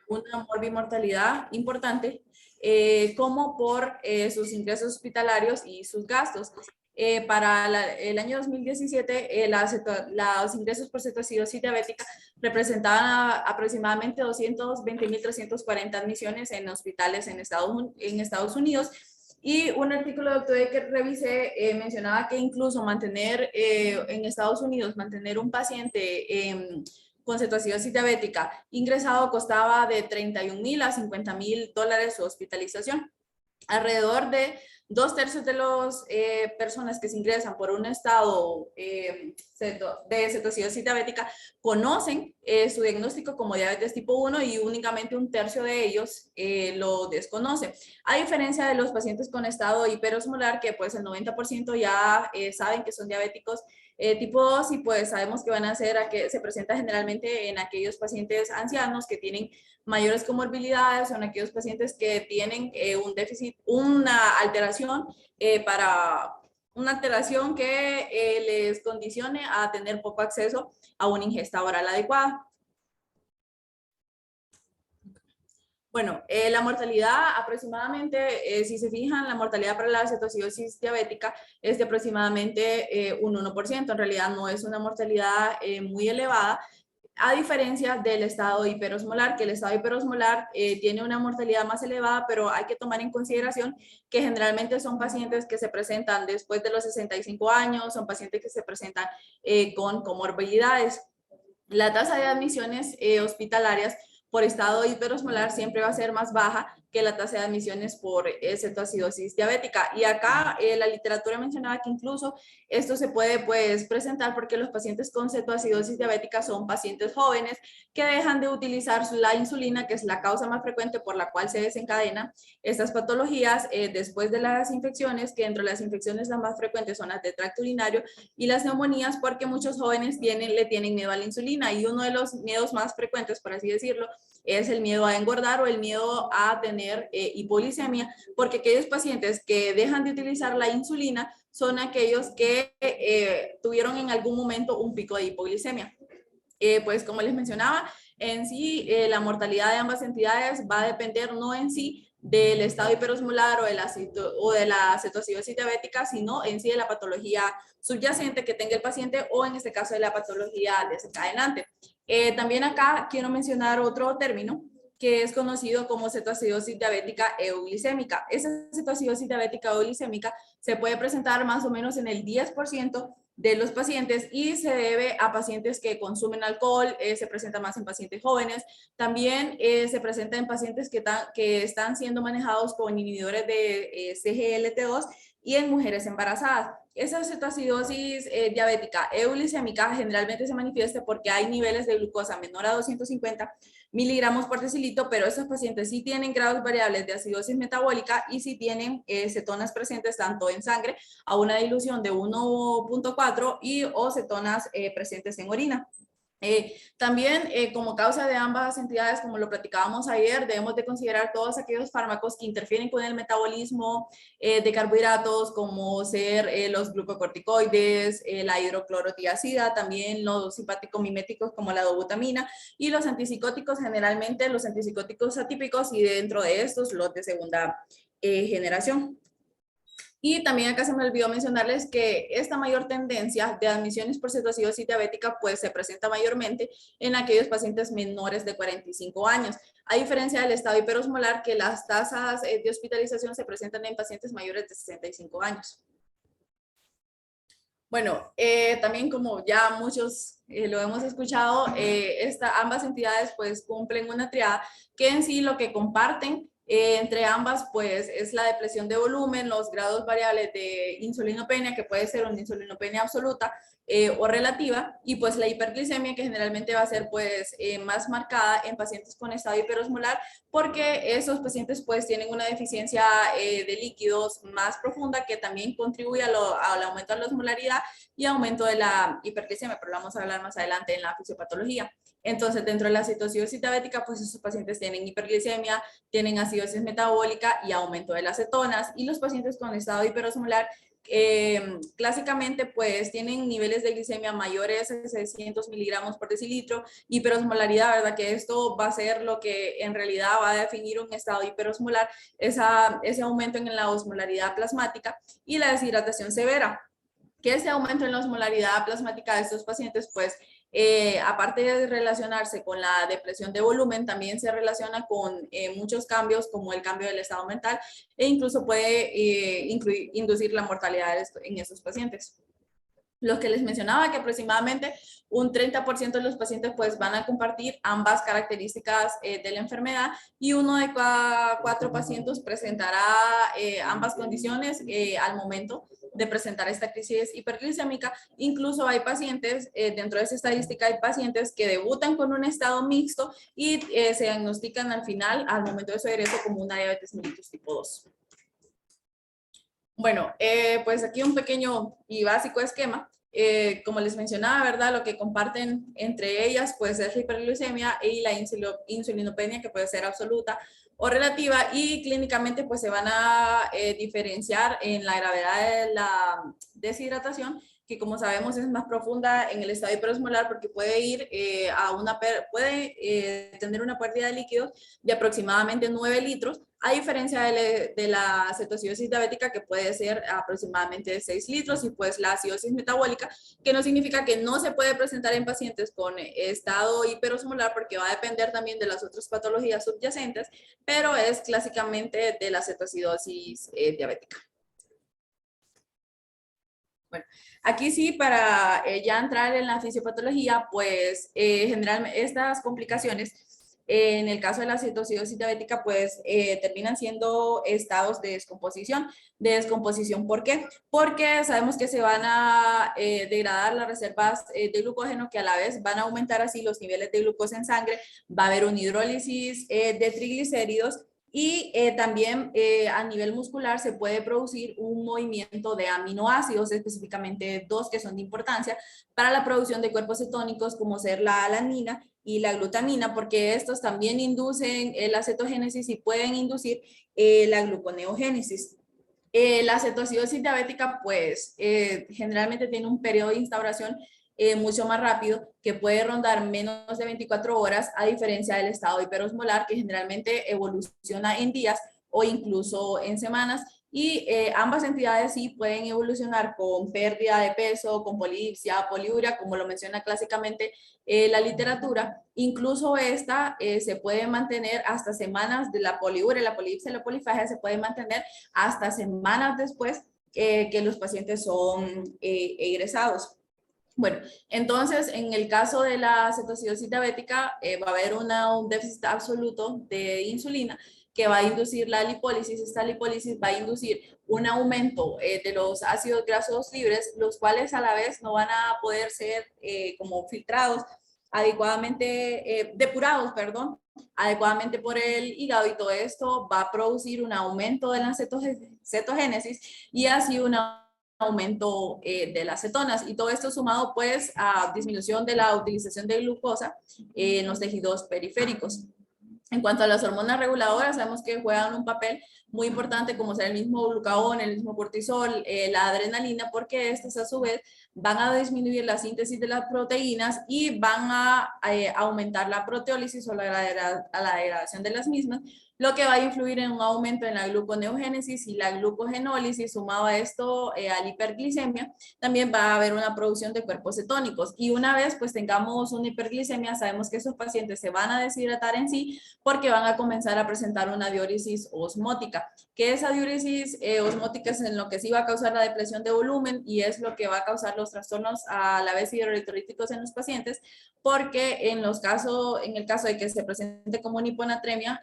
una morbimortalidad importante, como por sus ingresos hospitalarios y sus gastos. Para el año 2017, los ingresos por cetoacidosis diabética representaban aproximadamente 220.340 admisiones en hospitales en Estados Unidos. Y un artículo de doctor que revisé mencionaba que incluso mantener en Estados Unidos, mantener un paciente con cetoacidosis diabética ingresado costaba de 31.000 a 50.000 dólares su hospitalización. Alrededor de 2/3 de las personas que se ingresan por un estado de cetoacidosis diabética conocen su diagnóstico como diabetes tipo 1 y únicamente 1/3 de ellos lo desconoce. A diferencia de los pacientes con estado hiperosmolar, que pues el 90% ya saben que son diabéticos tipo 2 y pues sabemos que van a ser, que se presenta generalmente en aquellos pacientes ancianos que tienen mayores comorbilidades, son aquellos pacientes que tienen un déficit, una alteración una alteración que les condicione a tener poco acceso a una ingesta oral adecuada. Bueno, la mortalidad aproximadamente, si se fijan, la mortalidad para la cetoacidosis diabética es de aproximadamente un 1%. En realidad no es una mortalidad muy elevada, a diferencia del estado hiperosmolar, que el estado hiperosmolar tiene una mortalidad más elevada, pero hay que tomar en consideración que generalmente son pacientes que se presentan después de los 65 años, son pacientes que se presentan con comorbilidades. La tasa de admisiones hospitalarias por estado hiperosmolar siempre va a ser más baja que la tasa de admisiones por cetoacidosis diabética. Y acá la literatura mencionaba que incluso esto se puede pues presentar porque los pacientes con cetoacidosis diabética son pacientes jóvenes que dejan de utilizar la insulina, que es la causa más frecuente por la cual se desencadenan estas patologías después de las infecciones, que dentro de las infecciones las más frecuentes son las de tracto urinario y las neumonías, porque muchos jóvenes le tienen miedo a la insulina, y uno de los miedos más frecuentes, por así decirlo, es el miedo a engordar o el miedo a tener hipoglicemia, porque aquellos pacientes que dejan de utilizar la insulina son aquellos que tuvieron en algún momento un pico de hipoglicemia. Pues como les mencionaba, en sí la mortalidad de ambas entidades va a depender no en sí del estado hiperosmolar o de la cetoacidosis diabética, sino en sí de la patología subyacente que tenga el paciente, o en este caso de la patología desencadenante. También acá quiero mencionar otro término que es conocido como cetoacidosis diabética euglicémica. Esa cetoacidosis diabética euglicémica se puede presentar más o menos en el 10% de los pacientes y se debe a pacientes que consumen alcohol, se presenta más en pacientes jóvenes, también se presenta en pacientes que están siendo manejados con inhibidores de CGLT2 y en mujeres embarazadas. Esa cetoacidosis diabética euglicémica generalmente se manifiesta porque hay niveles de glucosa menor a 250 miligramos por decilitro, pero esos pacientes sí tienen grados variables de acidosis metabólica y sí tienen cetonas presentes tanto en sangre a una dilución de 1.4 y o cetonas presentes en orina. También como causa de ambas entidades, como lo platicábamos ayer, debemos de considerar todos aquellos fármacos que interfieren con el metabolismo de carbohidratos, como ser los glucocorticoides, la hidroclorotiazida, también los simpático-miméticos como la dobutamina, y los antipsicóticos, generalmente los antipsicóticos atípicos, y dentro de estos los de segunda generación. Y también acá se me olvidó mencionarles que esta mayor tendencia de admisiones por cetoacidosis diabética pues se presenta mayormente en aquellos pacientes menores de 45 años, a diferencia del estado hiperosmolar, que las tasas de hospitalización se presentan en pacientes mayores de 65 años. Bueno, también como ya muchos lo hemos escuchado, ambas entidades pues cumplen una triada que en sí lo que comparten entre ambas pues es la depresión de volumen, los grados variables de insulinopenia, que puede ser una insulinopenia absoluta o relativa, y pues la hiperglicemia, que generalmente va a ser pues más marcada en pacientes con estado hiperosmolar, porque esos pacientes pues tienen una deficiencia de líquidos más profunda, que también contribuye al aumento de la osmolaridad y aumento de la hiperglicemia, pero lo vamos a hablar más adelante en la fisiopatología. Entonces, dentro de la cetoacidosis diabética, pues esos pacientes tienen hiperglicemia, tienen acidosis metabólica y aumento de las cetonas, y los pacientes con estado hiperosmolar clásicamente pues tienen niveles de glicemia mayores a 600 miligramos por decilitro, hiperosmolaridad, ¿verdad? Que esto va a ser lo que en realidad va a definir un estado hiperosmolar, ese aumento en la osmolaridad plasmática, y la deshidratación severa, que ese aumento en la osmolaridad plasmática de estos pacientes pues aparte de relacionarse con la depresión de volumen, también se relaciona con muchos cambios como el cambio del estado mental e incluso puede inducir la mortalidad en estos pacientes. Los que les mencionaba que aproximadamente un 30% de los pacientes pues van a compartir ambas características de la enfermedad, y uno de cada 4 pacientes presentará ambas condiciones al momento de presentar esta crisis hiperglicémica. Incluso hay pacientes, dentro de esa estadística hay pacientes que debutan con un estado mixto y se diagnostican al final, al momento de su egreso, como una diabetes mellitus tipo 2. Bueno, pues aquí un pequeño y básico esquema. Como les mencionaba, ¿verdad? Lo que comparten entre ellas pues es la hiperglucemia y la insulinopenia, que puede ser absoluta o relativa, y clínicamente pues se van a diferenciar en la gravedad de la deshidratación, que como sabemos es más profunda en el estado hiperosmolar porque puede ir tener una pérdida de líquidos de aproximadamente 9 litros, a diferencia de la cetoacidosis diabética, que puede ser aproximadamente de 6 litros, y pues la acidosis metabólica, que no significa que no se puede presentar en pacientes con estado hiperosmolar, porque va a depender también de las otras patologías subyacentes, pero es clásicamente de la cetoacidosis diabética. Bueno, aquí sí, para ya entrar en la fisiopatología, pues generalmente estas complicaciones, en el caso de la cetoacidosis diabética, pues terminan siendo estados de descomposición. ¿De descomposición por qué? Porque sabemos que se van a degradar las reservas de glucógeno, que a la vez van a aumentar así los niveles de glucosa en sangre, va a haber una hidrólisis de triglicéridos, y también a nivel muscular se puede producir un movimiento de aminoácidos, específicamente 2 que son de importancia para la producción de cuerpos cetónicos, como ser la alanina y la glutamina, porque estos también inducen la cetogénesis y pueden inducir la gluconeogénesis. La cetoacidosis diabética, pues, generalmente tiene un periodo de instauración mucho más rápido, que puede rondar menos de 24 horas, a diferencia del estado hiperosmolar, que generalmente evoluciona en días o incluso en semanas. Y ambas entidades sí pueden evolucionar con pérdida de peso, con polidipsia, poliuria, como lo menciona clásicamente la literatura. Incluso esta se puede mantener hasta semanas de la poliuria, la polidipsia y la polifagia se puede mantener hasta semanas después que los pacientes son egresados. Bueno, entonces en el caso de la cetoacidosis diabética va a haber un déficit absoluto de insulina, que va a inducir la lipólisis. Esta lipólisis va a inducir un aumento de los ácidos grasos libres, los cuales a la vez no van a poder ser como filtrados adecuadamente, depurados, perdón, adecuadamente por el hígado, y todo esto va a producir un aumento de la cetogénesis y así una aumento de las cetonas, y todo esto sumado pues a disminución de la utilización de glucosa en los tejidos periféricos. En cuanto a las hormonas reguladoras, sabemos que juegan un papel muy importante, como ser el mismo glucagón, el mismo cortisol, la adrenalina, porque estas a su vez van a disminuir la síntesis de las proteínas y van a aumentar la proteólisis o la degradación de las mismas, lo que va a influir en un aumento en la gluconeogénesis y la glucogenólisis. Sumado a esto, a la hiperglicemia, también va a haber una producción de cuerpos cetónicos, y una vez pues tengamos una hiperglicemia, sabemos que esos pacientes se van a deshidratar en sí, porque van a comenzar a presentar una diuresis osmótica, que esa diuresis osmótica es en lo que sí va a causar la depresión de volumen, y es lo que va a causar los trastornos a la vez hidroelectrolíticos en los pacientes, porque en el caso de que se presente como una hiponatremia,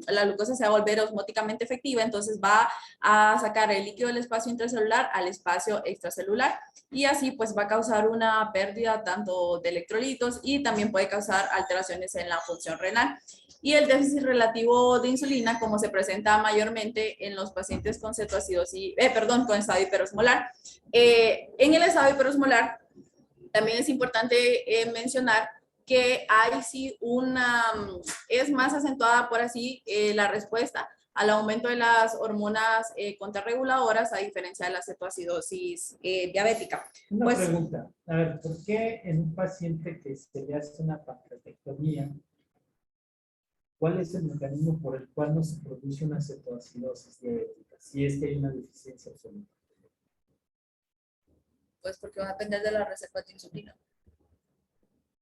la glucosa se va a volver osmóticamente efectiva, entonces va a sacar el líquido del espacio intracelular al espacio extracelular, y así pues va a causar una pérdida tanto de electrolitos, y también puede causar alteraciones en la función renal. Y el déficit relativo de insulina, como se presenta mayormente en los pacientes con cetoacidosis, con estado hiperosmolar. En el estado hiperosmolar también es importante mencionar que hay sí es más acentuada por así la respuesta al aumento de las hormonas contrarreguladoras, a diferencia de la cetoacidosis diabética. Una Pues, pregunta, a ver, ¿por qué en un paciente que se le hace una pancreatectomía, cuál es el mecanismo por el cual no se produce una cetoacidosis diabética, si es que hay una deficiencia absoluta? pues porque va a depender de la reserva de insulina.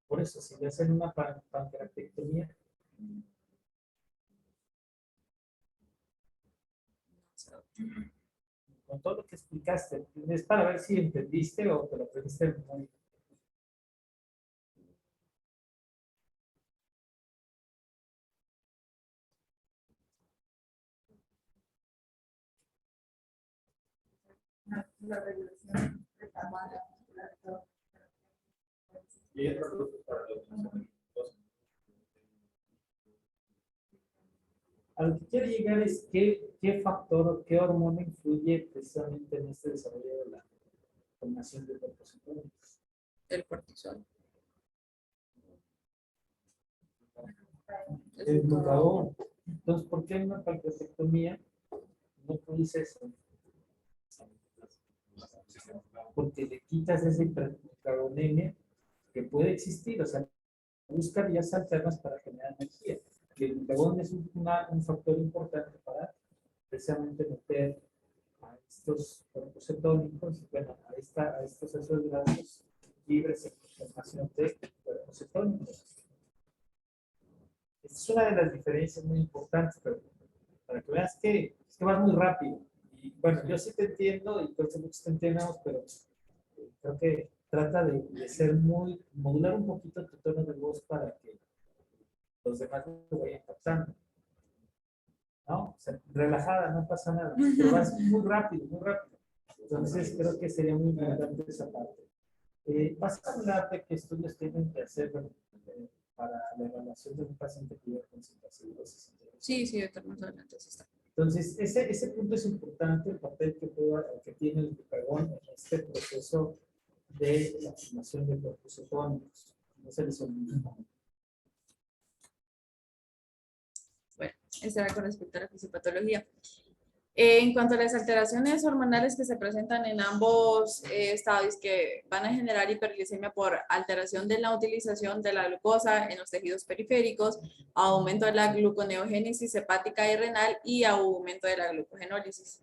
Por eso, si le hacen una pancreatectomía, con todo lo que explicaste, es para ver si entendiste o te lo aprendiste muy. La regulación de A lo que quiero llegar es qué factor o qué hormona influye precisamente en este desarrollo de la formación de cuerpos cetónicos. el cortisol. El glucagón. Entonces, ¿por qué en una pancreatectomía no produce eso? Porque le quitas esa hiperglucagonemia que puede existir, o sea, busca vías alternas para generar energía. Y el glucagón es un factor importante para precisamente meter a estos cuerpos cetónicos, bueno, a estos ácidos grasos libres en formación de cuerpos cetónicos. Esta es una de las diferencias muy importantes, pero para que veas que es que vas muy rápido. Y bueno, yo sí te entiendo y creo que muchos te entendemos, pero creo que trata de ser muy, modular un poquito tu tono de voz para que los demás lo vayan captando. ¿No? O sea, relajada, no pasa nada, pero vas muy rápido, muy rápido. Entonces creo que sería muy importante esa parte. ¿Vas a hablar de qué estudios tienen que hacer para la evaluación de un paciente que lleva con cetoacidosis? Sí, sí, ahorita más adelante sí está. Entonces, ese punto es importante, el papel que tiene el glucagón en este proceso de la formación de cuerpos cetónicos. No se les olvide. Bueno, eso era con respecto a la fisiopatología. En cuanto a las alteraciones hormonales que se presentan en ambos estados que van a generar hiperglicemia por alteración de la utilización de la glucosa en los tejidos periféricos, aumento de la gluconeogénesis hepática y renal y aumento de la glucogenólisis,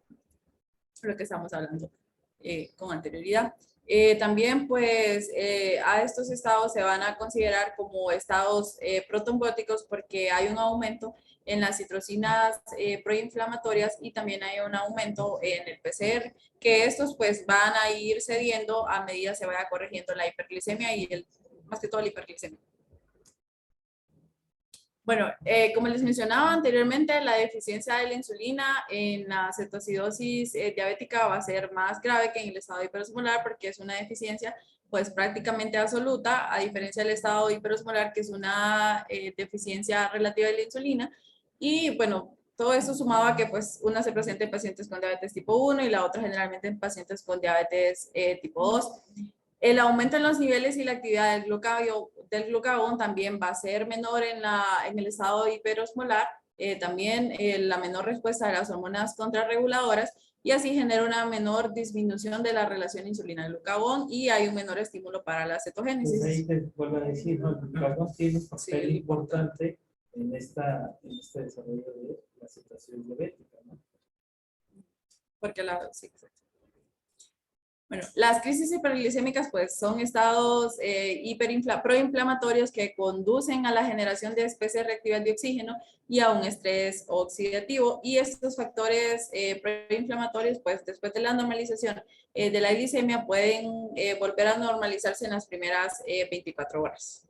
lo que estamos hablando con anterioridad. También pues a estos estados se van a considerar como estados protrombóticos porque hay un aumento en las citrocinas proinflamatorias y también hay un aumento en el PCR, que estos pues van a ir cediendo a medida se vaya corrigiendo la hiperglicemia y más que todo la hiperglicemia. Bueno, como les mencionaba anteriormente, la deficiencia de la insulina en la cetoacidosis diabética va a ser más grave que en el estado hiperosmolar porque es una deficiencia pues prácticamente absoluta, a diferencia del estado hiperosmolar que es una deficiencia relativa de la insulina. Y bueno, todo esto sumado a que pues una se presenta en pacientes con diabetes tipo 1 y la otra generalmente en pacientes con diabetes tipo 2. El aumento en los niveles y la actividad del glucagón también va a ser menor en el estado hiperosmolar, también la menor respuesta de las hormonas contrarreguladoras y así genera una menor disminución de la relación insulina-glucagón y hay un menor estímulo para la cetogénesis. Pues ahí te vuelvo a decir, ¿no? El glucagón tiene un papel importante en este desarrollo de la cetoacidosis diabética, ¿no? Porque sí, bueno, las crisis hiperglicémicas pues son estados proinflamatorios que conducen a la generación de especies reactivas de oxígeno y a un estrés oxidativo y estos factores proinflamatorios pues después de la normalización de la glicemia pueden volver a normalizarse en las primeras 24 horas.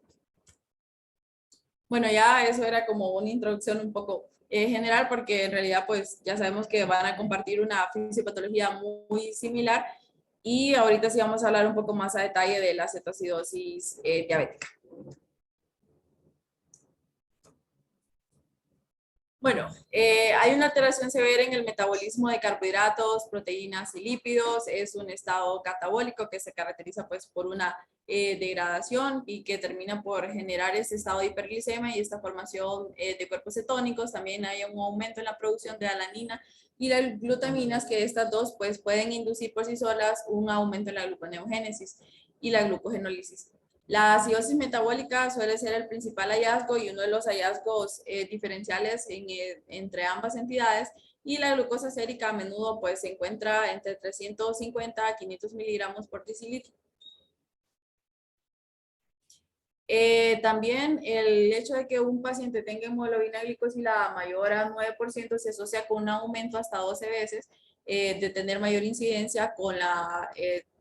Bueno, ya eso era como una introducción un poco general porque en realidad pues ya sabemos que van a compartir una fisiopatología muy similar. Y ahorita sí vamos a hablar un poco más a detalle de la cetoacidosis diabética. Bueno, hay una alteración severa en el metabolismo de carbohidratos, proteínas y lípidos. Es un estado catabólico que se caracteriza pues por una degradación y que termina por generar ese estado de hiperglicemia y esta formación de cuerpos cetónicos. También hay un aumento en la producción de alanina y las glutaminas, que estas dos pues pueden inducir por sí solas un aumento en la gluconeogénesis y la glucogenólisis. La acidosis metabólica suele ser el principal hallazgo y uno de los hallazgos diferenciales entre ambas entidades, y la glucosa sérica a menudo pues se encuentra entre 350 a 500 miligramos por decilitro. También el hecho de que un paciente tenga hemoglobina glicosilada mayor a 9% se asocia con un aumento hasta 12 veces de tener mayor incidencia con la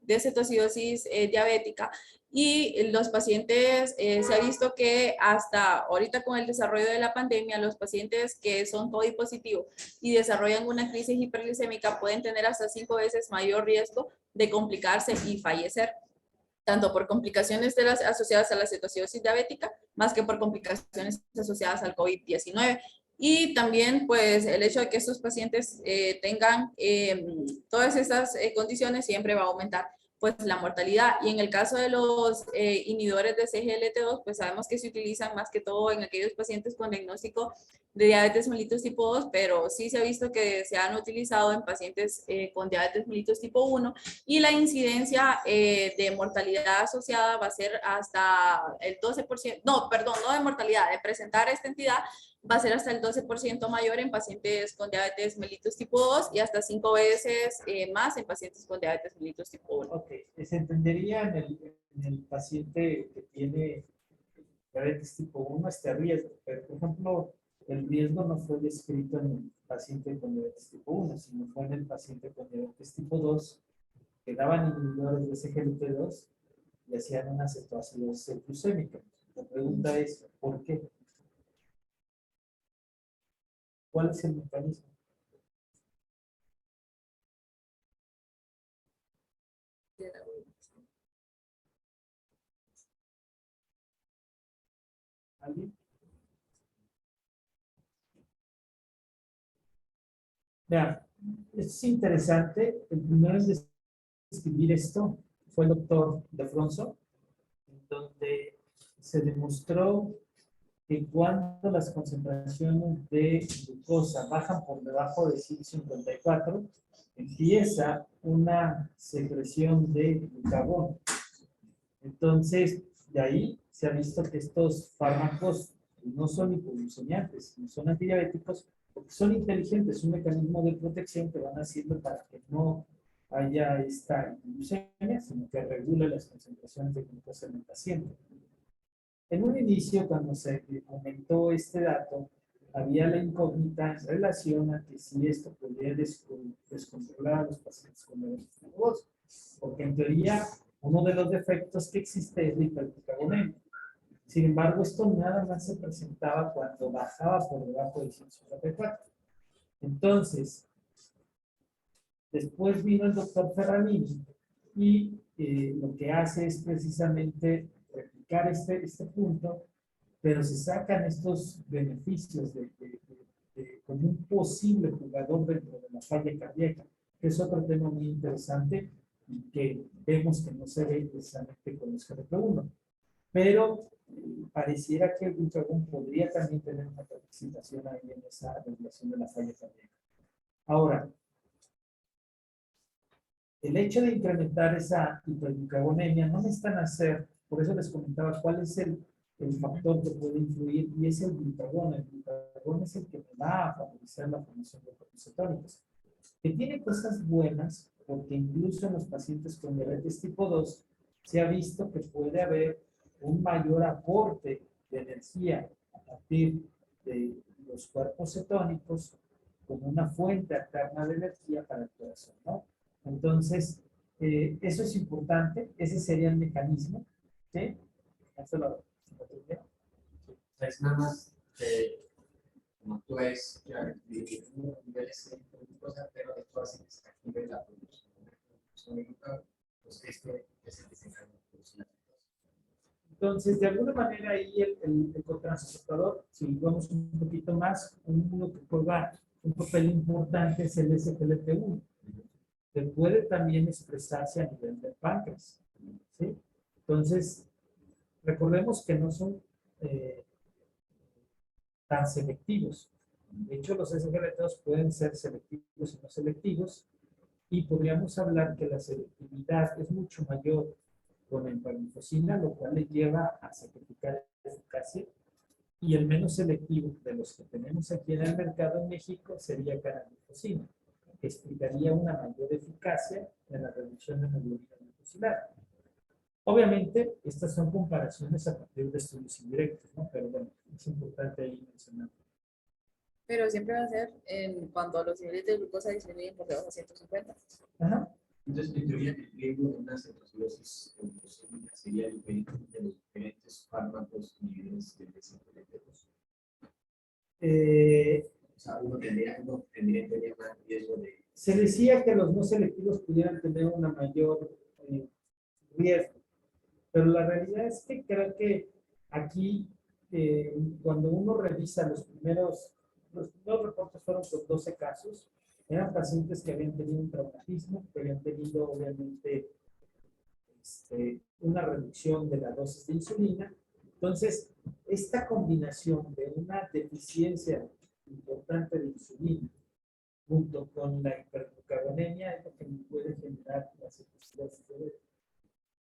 descetoacidosis diabética. Y los pacientes, se ha visto que hasta ahorita con el desarrollo de la pandemia, los pacientes que son COVID positivo y desarrollan una crisis hiperglicémica pueden tener hasta 5 veces mayor riesgo de complicarse y fallecer, tanto por complicaciones asociadas a la cetoacidosis diabética, más que por complicaciones asociadas al COVID-19. Y también, pues, el hecho de que estos pacientes tengan todas estas condiciones siempre va a aumentar, pues, la mortalidad. Y en el caso de los inhibidores de CGLT2, pues sabemos que se utilizan más que todo en aquellos pacientes con diagnóstico de diabetes mellitus tipo 2, pero sí se ha visto que se han utilizado en pacientes con diabetes mellitus tipo 1, y la incidencia de mortalidad asociada va a ser hasta el 12%, no, perdón, no de mortalidad, de presentar esta entidad va a ser hasta el 12% mayor en pacientes con diabetes mellitus tipo 2 y hasta 5 veces más en pacientes con diabetes mellitus tipo 1. Ok, se entendería en el paciente que tiene diabetes tipo 1 este riesgo, pero por ejemplo, el riesgo no fue descrito en el paciente con diabetes tipo 1, sino fue en el paciente con diabetes tipo 2, que daban inhibidores de SGLT2 y hacían una cetoacidosis glucémica. La pregunta es, ¿por qué? ¿Cuál es el mecanismo? ¿Alguien? Vean, es interesante. El primero en describir esto fue el doctor De Fronzo, en donde se demostró que cuando las concentraciones de glucosa bajan por debajo de 154, empieza una secreción de glucagón. Entonces, de ahí se ha visto que estos fármacos no son hipoglucemiantes, no son antidiabéticos, porque son inteligentes, un mecanismo de protección que van haciendo para que no haya esta hipoglucemia, sino que regule las concentraciones de glucosa en el paciente. En un inicio, cuando se aumentó este dato, había la incógnita en relación a que si esto podía descontrolar a los pacientes con diabetes tipo 2, porque en teoría uno de los defectos que existe es la hiperglucagonemia. Sin embargo, esto nada más se presentaba cuando bajaba por debajo de 154. Entonces, después vino el doctor Ferranini y lo que hace es precisamente replicar este punto, pero se sacan estos beneficios como un posible jugador dentro de la falla cardíaca, que es otro tema muy interesante y que vemos que no se ve precisamente con los GLP-1. Pero pareciera que el glucagón podría también tener una participación ahí en esa regulación de la falla cardíaca. Ahora, el hecho de incrementar esa hiperglucagonemia no necesitan hacer, por eso les comentaba cuál es el factor que puede influir, y es el glutagón. El glutagón es el que me va a favorecer la formación de cuerpos cetónicos, que tiene cosas buenas, porque incluso en los pacientes con diabetes tipo 2 se ha visto que puede haber un mayor aporte de energía a partir de los cuerpos cetónicos como una fuente alterna de energía para el corazón, ¿no? Entonces, eso es importante, ese sería el mecanismo, ¿sí? Eso lo Es nada más, como tú ves, ya niveles de glucosa, pero esto hace que se active la producción de glucagón, pues esto es el que se encarga de producir la glucosa. Entonces, de alguna manera ahí el cotransportador, si vamos un poquito más, uno que juega un papel importante es el SGLT1, que puede también expresarse a nivel del páncreas, ¿sí? Entonces, recordemos que no son tan selectivos. De hecho, los SGLT2 pueden ser selectivos y no selectivos, y podríamos hablar que la selectividad es mucho mayor con empaglifosina, lo cual le lleva a sacrificar eficacia, y el menos selectivo de los que tenemos aquí en el mercado en México sería canaglifosina, que explicaría una mayor eficacia en la reducción de hemoglobina glucosilada. Obviamente, estas son comparaciones a partir de estudios indirectos, ¿no? Pero bueno, es importante ahí mencionar. Pero siempre va a ser en cuanto a los niveles de glucosa disminuyen por debajo de 150. Ajá. Entonces, en teoría, el riesgo de una cetoacidosis sería diferente de los diferentes fármacos niveles de SGLT2. O sea, uno tendría más riesgo de... Se decía que los no selectivos pudieran tener una mayor riesgo, pero la realidad es que creo que aquí, cuando uno revisa los primeros reportes fueron con 12 casos, eran pacientes que habían tenido un traumatismo, que habían tenido obviamente una reducción de la dosis de insulina. Entonces, esta combinación de una deficiencia importante de insulina junto con la hiperglucagonemia es lo que puede generar la cetoacidosis diabética.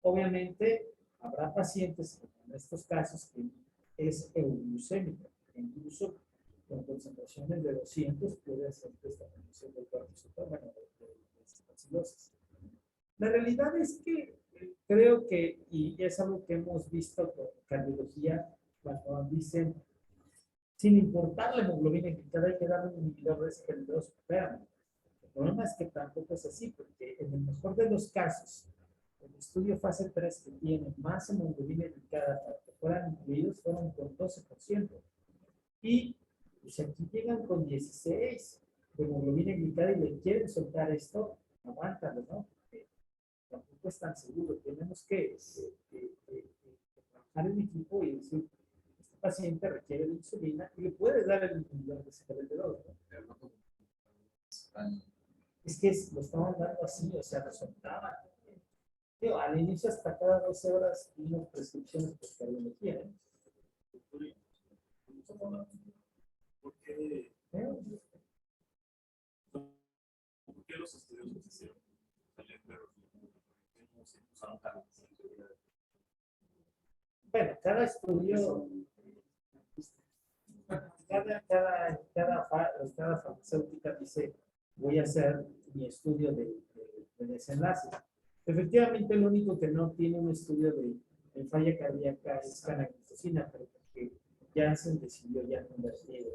Obviamente, habrá pacientes en estos casos que es euglucémica, incluso con concentraciones de 200 puede hacer esta condición del cuarto bueno, de cetoacidosis. La realidad es que creo que, y es algo que hemos visto con cardiología, cuando dicen, sin importar la hemoglobina glicada, hay que darle un inhibidor de SGLT2, espérame. El problema es que tampoco es así, porque en el mejor de los casos, el estudio fase 3 que tiene más hemoglobina glicada para que fueran incluidos fueron con 12%. Y pues aquí llegan con 16 de hemoglobina glicada y le quieren soltar esto, aguántalo, ¿no? Tampoco es tan seguro. Tenemos que trabajar en equipo y decir, este paciente requiere de insulina y le puedes dar el inhibidor de SGLT2, ¿no? Es que lo estaban dando así, o sea, lo soltaban. Al inicio hasta cada 12 horas vimos prescripciones por cardiología, ¿eh? ¿Por qué los estudios se hicieron? Bueno, cada estudio, cada farmacéutica dice, voy a hacer mi estudio de desenlace. Efectivamente, lo único que no tiene un estudio de falla cardíaca es canaglifosina, pero porque Janssen decidió ya convertir.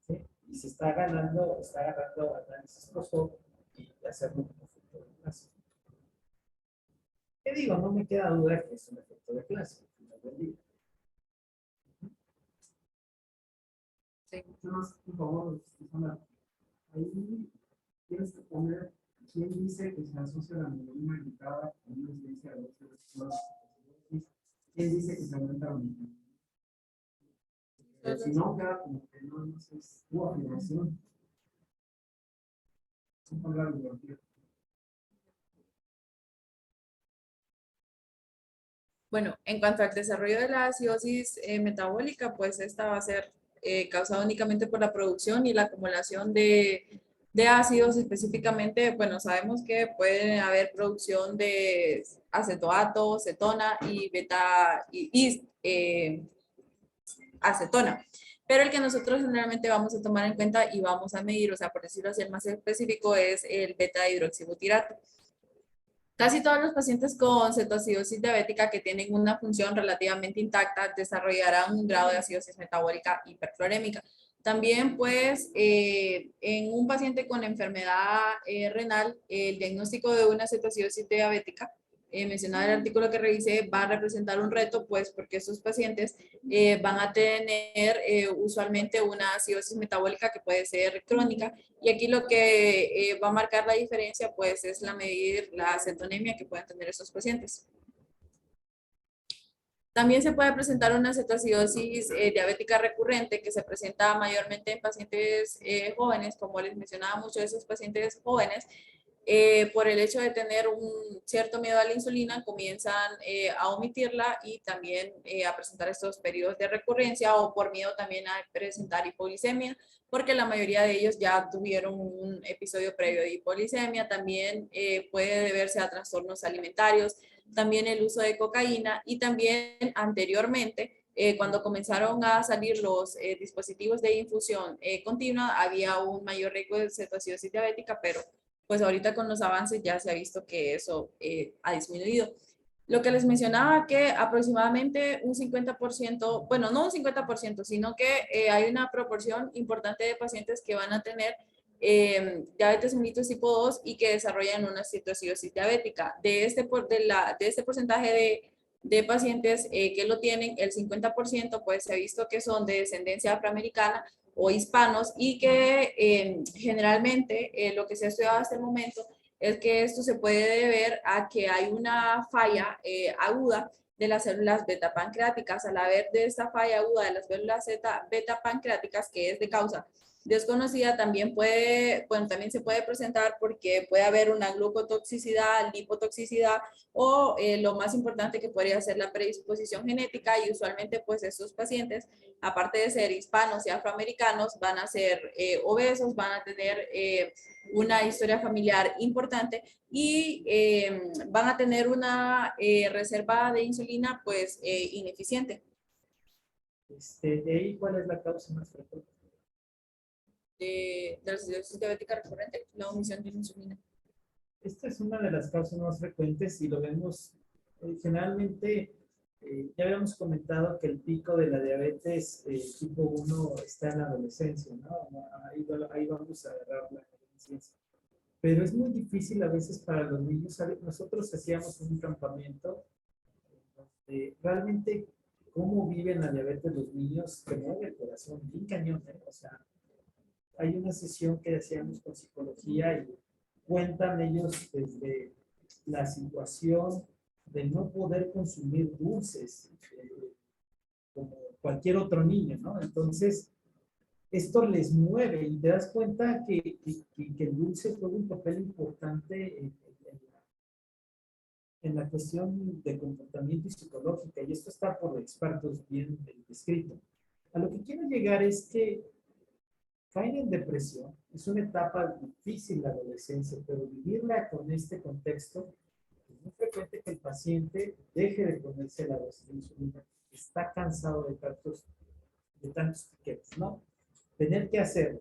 ¿Sí? Y se está agarrando análisis post-hoc y hacerlo como efecto de clase. ¿Qué digo? No me queda duda que es un efecto de clase. Sí. Por favor, Susana, ahí tienes que poner quién dice que se asocia la hemoglobina glicada con una incidencia de osteoporosis. ¿Quién dice que se aumenta la hemoglobina? Si no, queda como que no es tu afirmación. Es un la bibliografía. Bueno, en cuanto al desarrollo de la acidosis metabólica, pues esta va a ser causada únicamente por la producción y la acumulación de ácidos. Específicamente, bueno, sabemos que puede haber producción de acetoato, cetona y beta acetona. Pero el que nosotros generalmente vamos a tomar en cuenta y vamos a medir, o sea, por decirlo así, el más específico es el beta hidroxibutirato. Casi todos los pacientes con cetoacidosis diabética que tienen una función relativamente intacta desarrollarán un grado de acidosis metabólica hiperclorémica. También, pues, en un paciente con enfermedad renal, el diagnóstico de una cetoacidosis diabética, mencionado en el artículo que revisé, va a representar un reto, pues, porque estos pacientes van a tener usualmente una acidosis metabólica que puede ser crónica. Y aquí lo que va a marcar la diferencia, pues, es medir la cetonemia que pueden tener estos pacientes. También se puede presentar una cetoacidosis diabética recurrente que se presenta mayormente en pacientes jóvenes, como les mencionaba, muchos de esos pacientes jóvenes por el hecho de tener un cierto miedo a la insulina, comienzan a omitirla y también a presentar estos periodos de recurrencia o por miedo también a presentar hipoglicemia, porque la mayoría de ellos ya tuvieron un episodio previo de hipoglicemia. También puede deberse a trastornos alimentarios, también el uso de cocaína y también anteriormente, cuando comenzaron a salir los dispositivos de infusión continua, había un mayor riesgo de cetoacidosis diabética, pero pues ahorita con los avances ya se ha visto que eso ha disminuido. Lo que les mencionaba, que aproximadamente un 50%, bueno, no un 50%, sino que hay una proporción importante de pacientes que van a tener diabetes mellitus tipo 2 y que desarrollan una cetoacidosis diabética. De este porcentaje de pacientes que lo tienen, el 50% pues se ha visto que son de descendencia afroamericana o hispanos y que generalmente lo que se ha estudiado hasta el momento es que esto se puede deber a que hay una falla aguda de las células beta pancreáticas. Al haber de esta falla aguda de las células beta pancreáticas, que es de causa desconocida, también también se puede presentar porque puede haber una glucotoxicidad, lipotoxicidad o lo más importante que podría ser la predisposición genética, y usualmente pues estos pacientes, aparte de ser hispanos y afroamericanos, van a ser obesos, van a tener una historia familiar importante y van a tener una reserva de insulina pues ineficiente. De ahí, ¿cuál es la causa más frecuente? De la cirrosis diabética recurrente, la omisión de insulina. Esta es una de las causas más frecuentes y lo vemos generalmente. Ya habíamos comentado que el pico de la diabetes tipo 1 está en la adolescencia, ¿no? Ahí vamos a agarrar la adolescencia. Pero es muy difícil a veces para los niños. Nosotros hacíamos un campamento donde realmente cómo viven la diabetes los niños, que mueve el corazón, bien cañón, ¿eh? O sea, hay una sesión que hacíamos con psicología y cuentan ellos desde la situación de no poder consumir dulces, como cualquier otro niño, ¿no? Entonces, esto les mueve y te das cuenta que el dulce juega un papel importante en la cuestión de comportamiento y psicológica, y esto está por expertos bien descrito. A lo que quiero llegar es que caen en depresión, es una etapa difícil la adolescencia, pero vivirla con este contexto, es muy frecuente que el paciente deje de ponerse la dosis de insulina, está cansado de tantos piquetes, ¿no? Tener que hacer,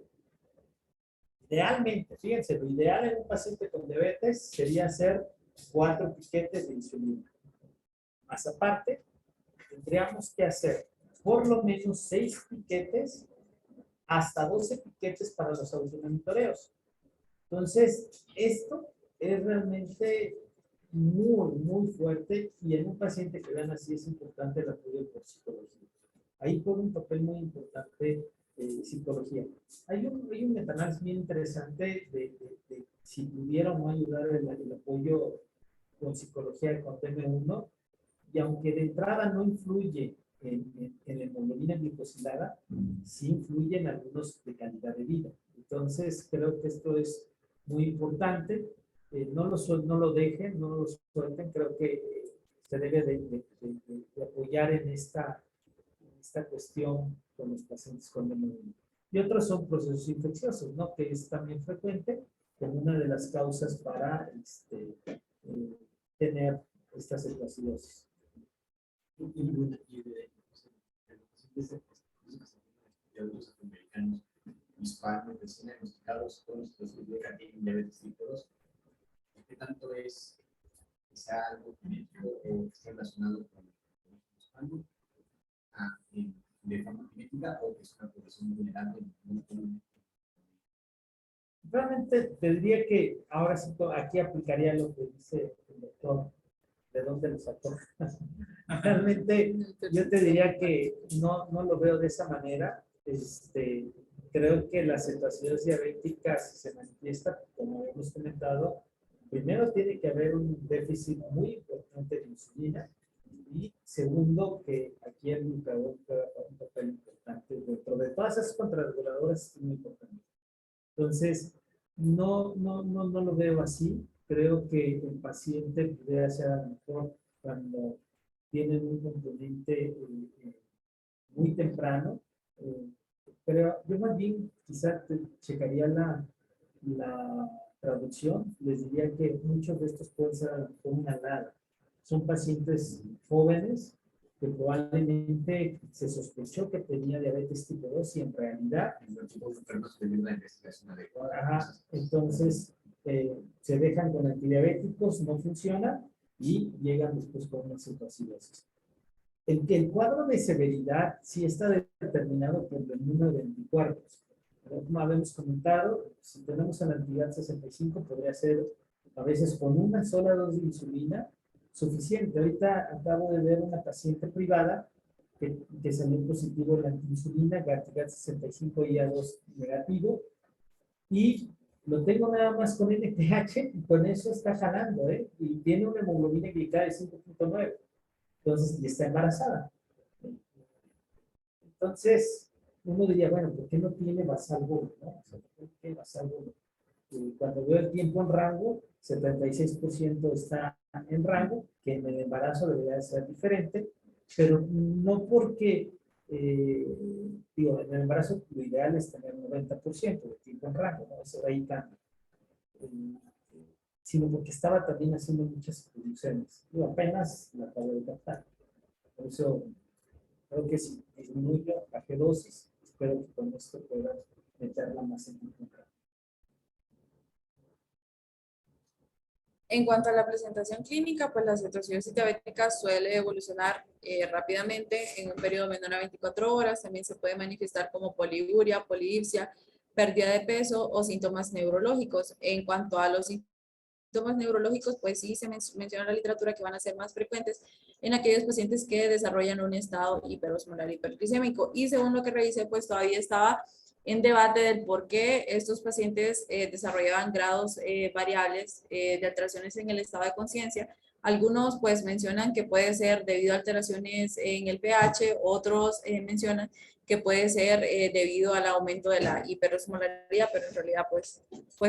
idealmente, fíjense, lo ideal en un paciente con diabetes sería hacer 4 piquetes de insulina. Más aparte, tendríamos que hacer por lo menos 6 piquetes hasta 12 piquetes para los automonitoreos. Entonces, esto es realmente muy, muy fuerte, y en un paciente que vean así es importante el apoyo por psicología. Ahí juega un papel muy importante psicología. Hay un metanálisis bien interesante de si pudiera o no ayudar el apoyo con psicología con TM1, y aunque de entrada no influye en la hemoglobina glicosilada, sí influye en algunos de calidad de vida. Entonces, creo que esto es muy importante. No lo dejen, no lo suelten. Creo que se debe de apoyar en esta cuestión con los pacientes con hemoglobina. Y otros son procesos infecciosos, ¿no? Que es también frecuente como una de las causas para tener esta cetoacidosis. De los afroamericanos hispanos recién diagnosticados con situación de diabetes tipo 2. ¿Qué tanto es quizá algo genético o está relacionado con los hispanos de forma genética, o que es una población vulnerable? Realmente te diría que ahora sí aquí aplicaría lo que dice el doctor, de dónde lo sacó. Realmente yo te diría que no lo veo de esa manera. Creo que la cetoacidosis diabética, si se manifiesta, como hemos comentado, primero tiene que haber un déficit muy importante de insulina, y segundo, que aquí el glucagón juega un papel importante dentro de todas esas contrarreguladoras, es muy importante. Entonces, No lo veo así. Creo que el paciente pudiera ser a lo mejor cuando tienen un componente muy temprano, eh, pero yo más bien quizá checaría la traducción. Les diría que muchos de estos pueden ser a lo mejor una nada. Son pacientes jóvenes que probablemente se sospechó que tenía diabetes tipo 2 y en realidad, ajá, entonces se dejan con antidiabéticos, no funciona y llegan después con una cetoacidosis. El cuadro de severidad sí está determinado por el número de anticuerpos. Como habíamos comentado, si tenemos el antigen 65, podría ser a veces con una sola dosis de insulina suficiente. Ahorita acabo de ver una paciente privada que salió positivo en la antiinsulina, GAT 65 y A2 negativo, y lo tengo nada más con NTH y con eso está jalando, ¿eh? Y tiene una hemoglobina glicada de 5.9. Entonces, y está embarazada. Entonces, uno diría, bueno, ¿por qué no tiene Vasalbol? ¿No? O sea, ¿por qué Vasalbol? Cuando veo el tiempo en rango, 76% está en rango, que en el embarazo debería ser diferente, pero no porque, digo, en el embarazo lo ideal es tener 90% de tiempo en rango, ¿no? Eso de ahí cambia. Sino porque estaba también haciendo muchas producciones. Yo apenas la acabo de captar. Por eso creo que si disminuyo, bajé dosis, espero que con esto pueda meterla más en tiempo en rango. En cuanto a la presentación clínica, pues la cetoacidosis diabética suele evolucionar rápidamente en un periodo menor a 24 horas. También se puede manifestar como poliuria, polidipsia, pérdida de peso o síntomas neurológicos. En cuanto a los síntomas neurológicos, pues sí se menciona en la literatura que van a ser más frecuentes en aquellos pacientes que desarrollan un estado hiperosmolar hiperglicémico. Y según lo que revisé, pues todavía estaba en debate del por qué estos pacientes desarrollaban grados variables de alteraciones en el estado de conciencia. Algunos pues mencionan que puede ser debido a alteraciones en el pH, otros mencionan que puede ser debido al aumento de la hiperosmolaridad, pero en realidad pues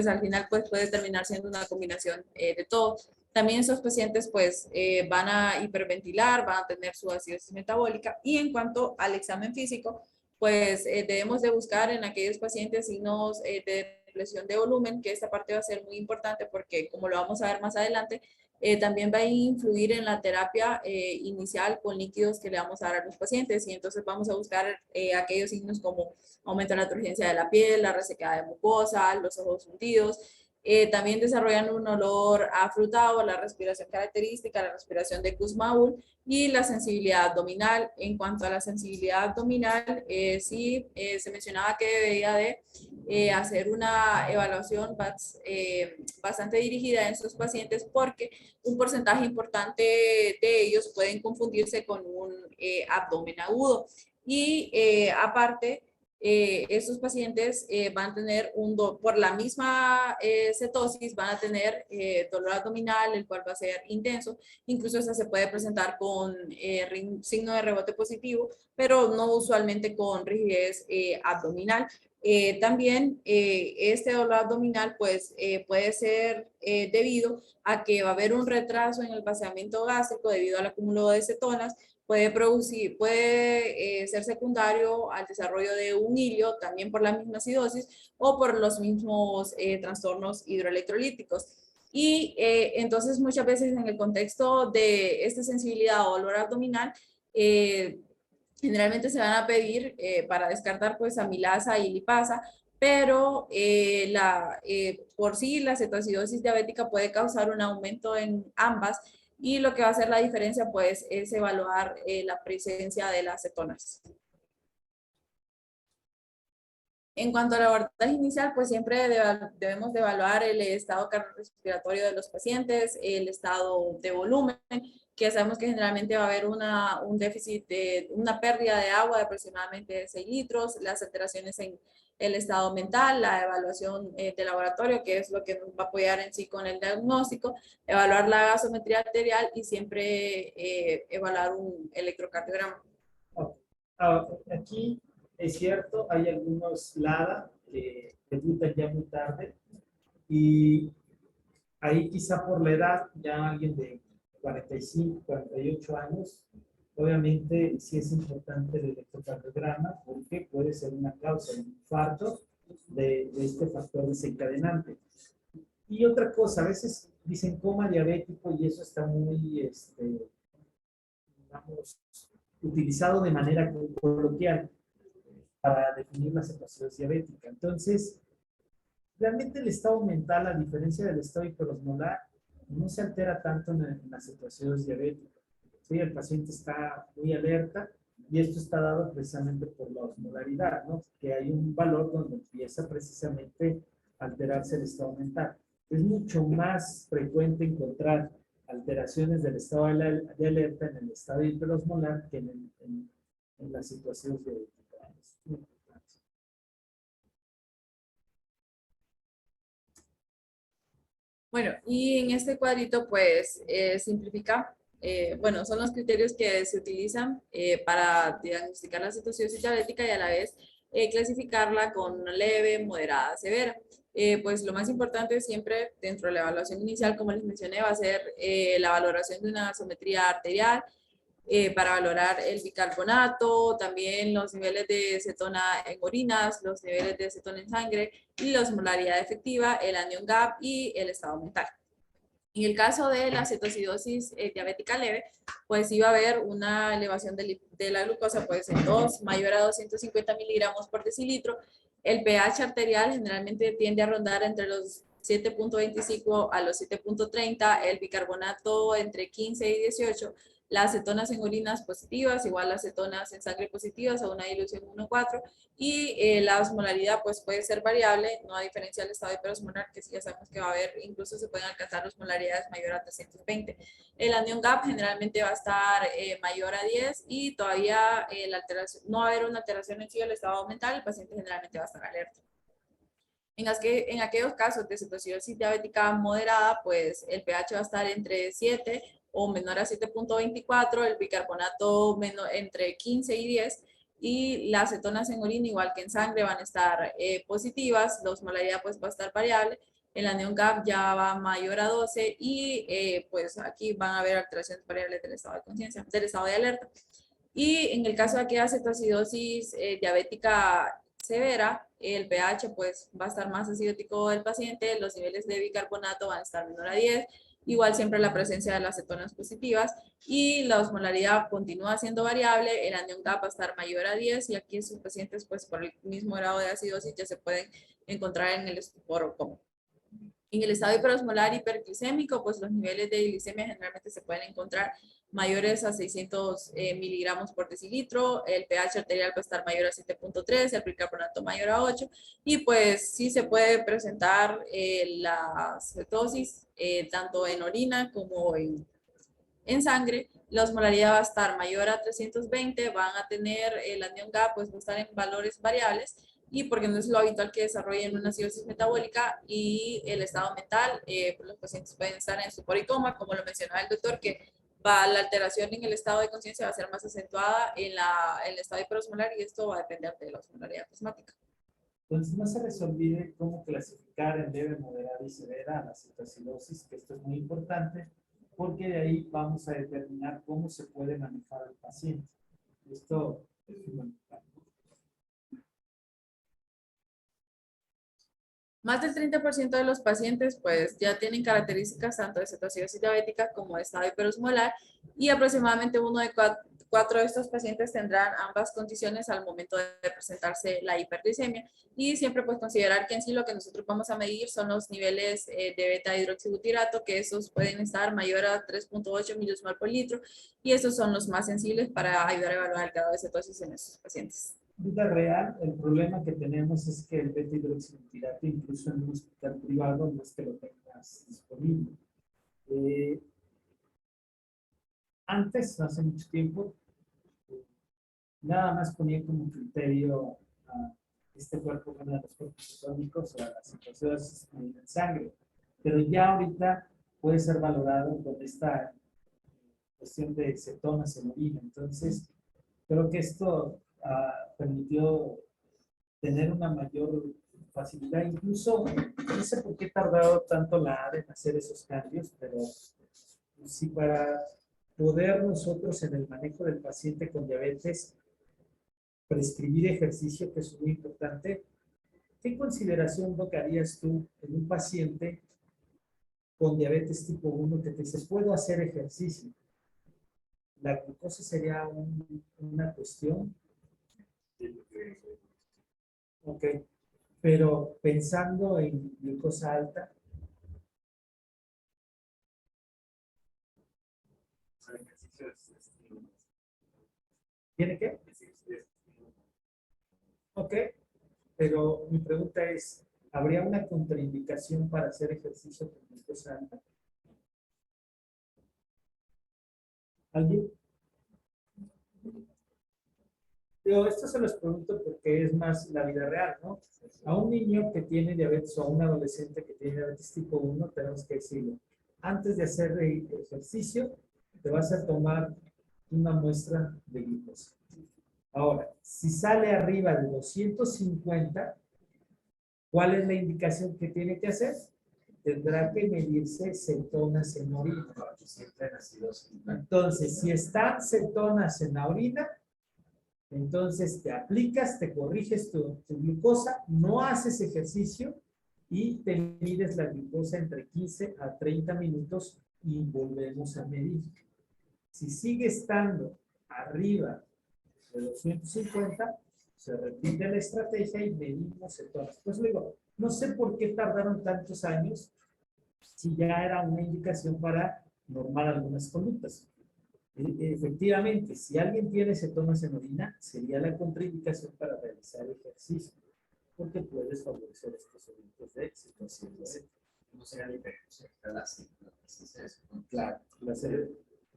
al final pues puede terminar siendo una combinación de todo. También esos pacientes pues van a hiperventilar, van a tener su acidosis metabólica, y en cuanto al examen físico, pues debemos de buscar en aquellos pacientes signos de depresión de volumen, que esta parte va a ser muy importante porque, como lo vamos a ver más adelante, también va a influir en la terapia inicial con líquidos que le vamos a dar a los pacientes, y entonces vamos a buscar aquellos signos como aumento de la turgencia de la piel, la resequedad de mucosa, los ojos hundidos. También desarrollan un olor afrutado, la respiración característica, la respiración de Kussmaul y la sensibilidad abdominal. En cuanto a la sensibilidad abdominal, sí se mencionaba que debería de hacer una evaluación bastante dirigida en estos pacientes, porque un porcentaje importante de ellos pueden confundirse con un abdomen agudo. Y aparte, estos pacientes van a tener por la misma cetosis, van a tener dolor abdominal, el cual va a ser intenso. Incluso esta se puede presentar con signo de rebote positivo, pero no usualmente con rigidez abdominal. También este dolor abdominal pues puede ser debido a que va a haber un retraso en el vaciamiento gástrico debido al acúmulo de cetonas. Puede ser secundario al desarrollo de un hilio, también por la misma acidosis o por los mismos trastornos hidroelectrolíticos. Y entonces muchas veces en el contexto de esta sensibilidad o dolor abdominal, generalmente se van a pedir para descartar pues amilasa y lipasa, pero por sí la cetoacidosis diabética puede causar un aumento en ambas, y lo que va a hacer la diferencia pues es evaluar la presencia de las cetonas. En cuanto al abordaje inicial, pues siempre debemos de evaluar el estado cardiorrespiratorio de los pacientes, el estado de volumen, que sabemos que generalmente va a haber un déficit, una pérdida de agua de aproximadamente 6 litros, las alteraciones en el estado mental, la evaluación de laboratorio, que es lo que nos va a apoyar en sí con el diagnóstico, evaluar la gasometría arterial y siempre evaluar un electrocardiograma. Aquí es cierto, hay algunos LADA que debutan ya muy tarde. Y ahí quizá por la edad, ya alguien de 45, 48 años, obviamente sí es importante el electrocardiograma porque puede ser una causa de infarto de este factor desencadenante. Y otra cosa, a veces dicen coma diabético y eso está muy, digamos, utilizado de manera coloquial para definir la cetoacidosis diabética. Entonces, realmente el estado mental, a diferencia del estado hiperosmolar, no se altera tanto en la cetoacidosis diabética. Sí, el paciente está muy alerta y esto está dado precisamente por la osmolaridad, ¿no? Que hay un valor donde empieza precisamente a alterarse el estado mental. Es mucho más frecuente encontrar alteraciones del estado de alerta en el estado hiperosmolar que en la situación diabética. Bueno, y en este cuadrito pues simplifica, bueno, son los criterios que se utilizan para diagnosticar la cetoacidosis diabética y a la vez clasificarla con una leve, moderada, severa. Pues lo más importante siempre dentro de la evaluación inicial, como les mencioné, va a ser la valoración de una gasometría arterial, para valorar el bicarbonato, también los niveles de cetona en orinas, los niveles de cetona en sangre y la osmolaridad efectiva, el anion gap y el estado mental. En el caso de la cetoacidosis diabética leve, pues iba a haber una elevación de la glucosa, pues en 2, mayor a 250 miligramos por decilitro. El pH arterial generalmente tiende a rondar entre los 7.25 a los 7.30, el bicarbonato entre 15 y 18, las cetonas en orinas positivas, igual las cetonas en sangre positivas a una dilución 1,4 y la osmolaridad pues puede ser variable, no a diferencia del estado hiperosmolar que sí ya sabemos que va a haber, incluso se pueden alcanzar osmolaridades mayor a 320. El anion gap generalmente va a estar mayor a 10 y todavía la alteración, no va a haber una alteración en sí del estado mental, el paciente generalmente va a estar alerta. En aquellos casos de cetoacidosis diabética moderada, pues el pH va a estar entre 7 o menor a 7.24, el bicarbonato entre 15 y 10, y las cetonas en orina, igual que en sangre, van a estar positivas, la osmolaridad pues va a estar variable, el anion gap ya va mayor a 12 y pues aquí van a haber alteraciones variables del estado de conciencia, del estado de alerta. Y en el caso de aquella cetoacidosis diabética severa, el pH pues va a estar más acidótico del paciente, los niveles de bicarbonato van a estar menor a 10, igual siempre la presencia de las cetonas positivas y la osmolaridad continúa siendo variable, el anion gap va a estar mayor a 10 y aquí sus pacientes pues por el mismo grado de acidosis ya se pueden encontrar en el estupor común. En el estado hiperosmolar hiperglicémico, pues los niveles de glicemia generalmente se pueden encontrar mayores a 600 miligramos por decilitro, el pH arterial va a estar mayor a 7.3, el bicarbonato mayor a 8, y pues sí se puede presentar la cetosis tanto en orina como en sangre. La osmolaridad va a estar mayor a 320, van a tener el anion gap, pues va a estar en valores variables, y porque no es lo habitual que desarrollen una acidosis metabólica y el estado mental, pues los pacientes pueden estar en estupor y coma, como lo mencionaba el doctor, que la alteración en el estado de conciencia va a ser más acentuada en el estado hiperosmolar y esto va a depender de la osmolaridad plasmática. Entonces, no se les olvide cómo clasificar en leve, moderada y severa la cetoacidosis, que esto es muy importante, porque de ahí vamos a determinar cómo se puede manejar al paciente. Esto es fundamental. Más del 30% de los pacientes pues ya tienen características tanto de cetoacidosis diabética como de estado hiperosmolar y aproximadamente uno de cuatro de estos pacientes tendrán ambas condiciones al momento de presentarse la hiperglicemia y siempre pues considerar que en sí lo que nosotros vamos a medir son los niveles de beta hidroxibutirato, que esos pueden estar mayor a 3.8 miliosmol por litro y estos son los más sensibles para ayudar a evaluar el grado de cetosis en estos pacientes. Vida real, el problema que tenemos es que el beta hidroxibutirato, incluso en un hospital privado, no es que lo tengas disponible. Antes, hace mucho tiempo, nada más ponía como criterio a este cuerpo, uno de los cuerpos cetónicos o a las situaciones en sangre, pero ya ahorita puede ser valorado con esta cuestión de cetonas en orina. Entonces, creo que esto permitió tener una mayor facilidad. Incluso, no sé por qué ha tardado tanto la ADE en hacer esos cambios, pero si para poder nosotros en el manejo del paciente con diabetes prescribir ejercicio, que es muy importante, ¿qué consideración harías tú en un paciente con diabetes tipo 1 que te dice, puedo hacer ejercicio? ¿La glucosa sería una cuestión? Ok, pero pensando en glucosa alta, ¿tiene qué? Ok, pero mi pregunta es, ¿habría una contraindicación para hacer ejercicio con glucosa alta? ¿Alguien? Yo esto se los pregunto porque es más la vida real, ¿no? A un niño que tiene diabetes o a un adolescente que tiene diabetes tipo 1, tenemos que decirle, antes de hacer ejercicio, te vas a tomar una muestra de glucosa. Ahora, si sale arriba de 250, ¿cuál es la indicación que tiene que hacer? Tendrá que medirse cetonas en orina. Entonces, si están cetonas en la orina, entonces te aplicas, te corriges tu glucosa, no haces ejercicio y te mides la glucosa entre 15 a 30 minutos y volvemos a medir. Si sigue estando arriba de 250, se repite la estrategia y medimos cetonas. Pues luego, no sé por qué tardaron tantos años si ya era una indicación para normar algunas conductas. Efectivamente, si alguien tiene cetonas en orina, sería la contraindicación para realizar ejercicio, porque puedes favorecer estos eventos de cetosis. No sería la diferencia entre las Claro,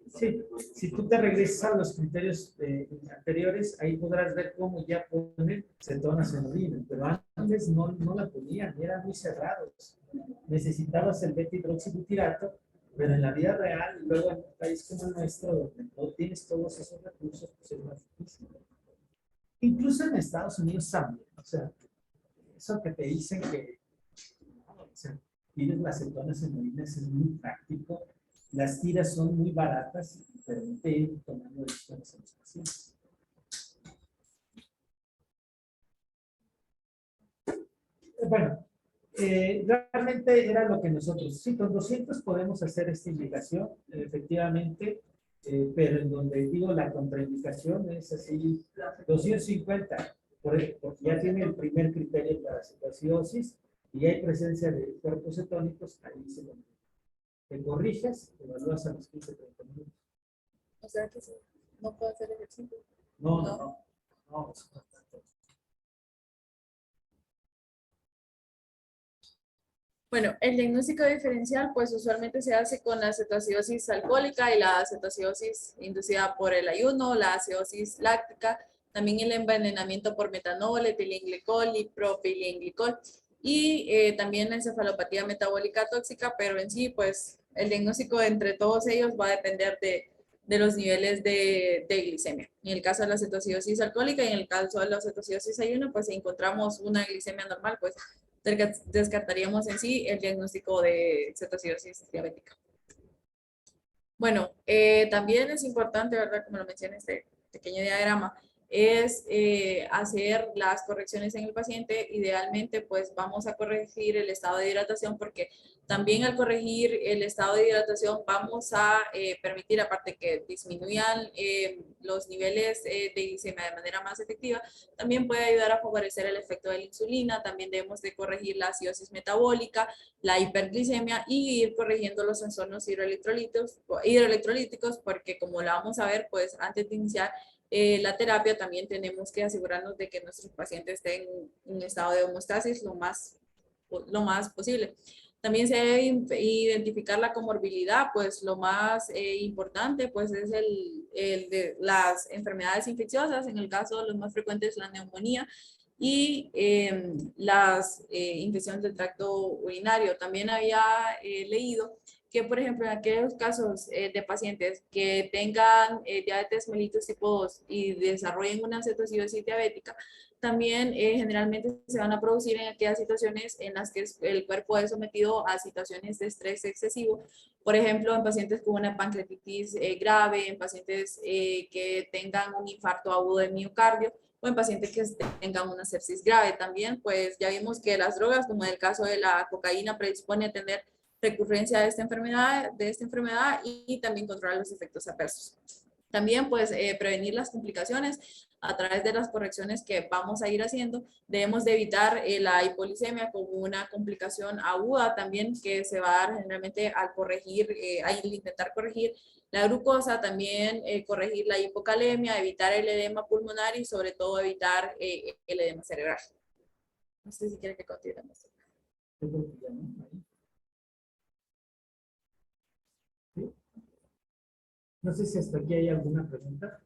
sí, si tú te regresas a los criterios anteriores, ahí podrás ver cómo ya ponen cetonas en orina, pero antes no la ponían, eran muy cerrados. Necesitabas el beta-hidroxibutirato, pero en la vida real, luego en un país como el nuestro, donde no tienes todos esos recursos, pues es más difícil. Incluso en Estados Unidos también, o sea, eso que te dicen que, o sea, tienes las cetonas en orina es muy práctico. Las tiras son muy baratas y permite ir tomando decisiones en los pacientes. Bueno, realmente era lo que nosotros, sí, con 200 podemos hacer esta indicación, efectivamente, pero en donde digo la contraindicación es así, 250, porque ya tiene el primer criterio para cetoacidosis y hay presencia de cuerpos cetónicos, ahí se lo te corriges, evalúas a los 15-30 minutos. O sea que sí, no puedo hacer ejercicio. No. Bueno, el diagnóstico diferencial pues usualmente se hace con la cetoacidosis alcohólica y la cetoacidosis inducida por el ayuno, la acidosis láctica, también el envenenamiento por metanol, etilenglicol y propilenglicol y también la encefalopatía metabólica tóxica, pero en sí pues el diagnóstico entre todos ellos va a depender de los niveles de glicemia. En el caso de la cetoacidosis alcohólica y en el caso de la cetoacidosis ayuno pues si encontramos una glicemia normal pues descartaríamos en sí el diagnóstico de cetoacidosis diabética. Bueno, también es importante, ¿verdad? Como lo menciona este pequeño diagrama, es hacer las correcciones en el paciente. Idealmente, pues vamos a corregir el estado de hidratación porque también al corregir el estado de hidratación vamos a permitir, aparte que disminuyan los niveles de glicemia de manera más efectiva, también puede ayudar a favorecer el efecto de la insulina. También debemos de corregir la acidosis metabólica, la hiperglicemia y ir corrigiendo los trastornos hidroelectrolíticos porque como la vamos a ver, pues antes de iniciar la terapia también tenemos que asegurarnos de que nuestros pacientes estén en un estado de homeostasis lo más posible. También se debe identificar la comorbilidad, pues lo más importante pues es el de las enfermedades infecciosas, en el caso de los más frecuentes la neumonía y las infecciones del tracto urinario. También había leído que, por ejemplo, en aquellos casos de pacientes que tengan diabetes mellitus tipo 2 y desarrollen una cetocidosis diabética, también generalmente se van a producir en aquellas situaciones en las que el cuerpo es sometido a situaciones de estrés excesivo. Por ejemplo, en pacientes con una pancreatitis grave, en pacientes que tengan un infarto agudo de miocardio, o en pacientes que tengan una sepsis grave. También, pues ya vimos que las drogas, como en el caso de la cocaína, predispone a tener recurrencia de esta enfermedad y también controlar los efectos adversos. También, pues, prevenir las complicaciones a través de las correcciones que vamos a ir haciendo. Debemos de evitar la hipoglicemia como una complicación aguda también que se va a dar generalmente al corregir, al intentar corregir la glucosa, también corregir la hipocalemia, evitar el edema pulmonar y sobre todo evitar el edema cerebral. No sé si quiere que continuemos. Yo creo que ya no. Ahí. ¿Sí? No sé si hasta aquí hay alguna pregunta.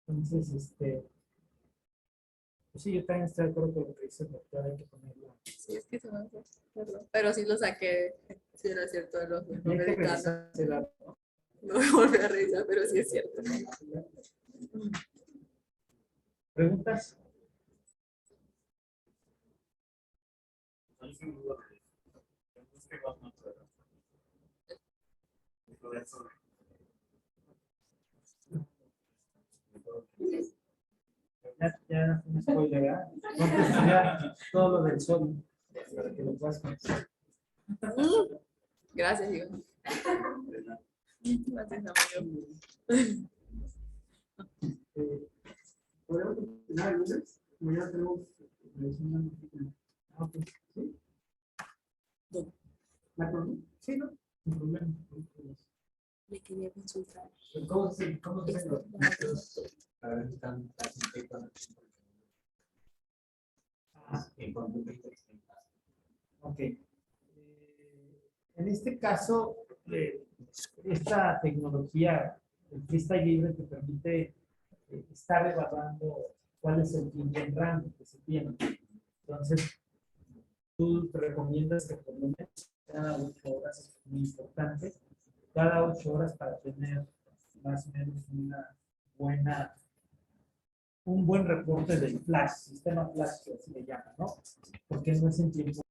Entonces, pues sí, yo también estoy de acuerdo con lo que dice el doctor, hay que ponerlo. Sí, es que se me fue, perdón. Pero sí lo saqué, si era cierto de los Y hay que americanos. revisar ese dato. No me volví a revisar, pero sí es cierto. ¿Preguntas? Yo sin duda es que vas más adelante. Por eso, Ya un spoiler, ¿verdad? Vamos a estudiar todo lo del sol para que lo puedas conocer. Gracias, Iván. Gracias, amigo. ¿Podemos continuar el lunes? Mañana tenemos revisión de la matrícula. Ah, ok. ¿Sí? ¿La acordó? Sí, no, sin problema. Le quería consultar. ¿Cómo se hacen los métodos? Para ver si están satisfechos. En cuanto a Ok. En este caso, esta tecnología, el freestyle libre, te permite estar evaluando cuál es el tiempo en rango que se tiene. Entonces, tú te recomiendas que por lo menos cada 8 horas es muy importante. Cada 8 horas para tener más o menos un buen reporte del flash, sistema flash que así le llaman, ¿no? Porque no es en tiempo